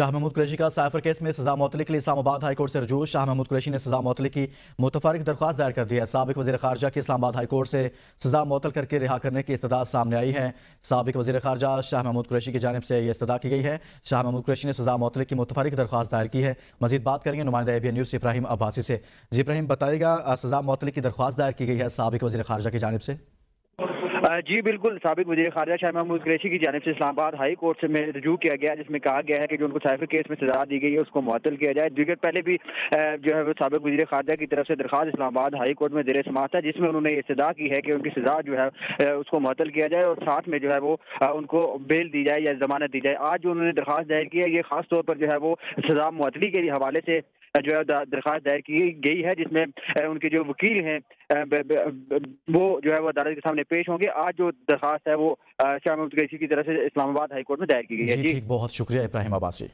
शाह महमूद कुरैशी का cipher case में सजा मुअत्तली के लिए इस्लामाबाद हाई कोर्ट से रजू। शाह महमूद कुरैशी ने सजा मुअत्तली की मुतफर्रिक दरख्वास्त दायर कर दी है। साबिक वज़ीर खारजा की इस्लामाबाद हाई कोर्ट से सजा मुअत्तल करके रिहा करने की इस्तदा सामने आई है। साबिक वज़ीर खारजा शाह महमूद कुरैशी की जानिब से यह इस्तदा की गई है। शाह महमूद कुरैशी ने सजा मुअत्तली की मुतफर्रिक दरख्वास्त दायर की है। मजीद बात करेंगे नुमाइंदा ABN न्यूज़ इब्राहिम अब्बासी से। जी इब्राहिम, बताइएगा सजा मुअत्तली की दरख्वास्त दायर की गई है साबिक वज़ीर खारजा की जानिब से। जी बिल्कुल, साबिक वज़ीर ख़ारिजा शाह महमूद कुरैशी की जानिब से इस्लामाबाद हाई कोर्ट से में रजू किया गया, जिसमें कहा गया है कि जो उनको साइफर केस में सजा दी गई है उसको मुअत्तल किया जाए। दीगर पहले भी जो है वो साबिक वज़ीर ख़ारिजा की तरफ से दरख्वास्त इस्लामाबाद हाई कोर्ट में ज़ेर समाअत है, जिसमें उन्होंने इस्तदा की है कि उनकी सजा जो है उसको मुअत्तल किया जाए और साथ में जो है वो उनको बेल दी जाए या जमानत दी जाए। आज जो उन्होंने दरख्वास्त दायर की है, ये खास तौर पर जो है वो सजा मुअत्तली के हवाले से जो है दरख्वास्त दायर की गई है, जिसमें उनके जो वकील हैं वो जो है वो अदालत के सामने पेश होंगे। आज जो दरख्वास्त है वो शाह महमूद कुरैशी की तरफ से इस्लामाबाद हाई कोर्ट में दायर की गई है। जी ठीक, बहुत शुक्रिया इब्राहिम अब्बासी।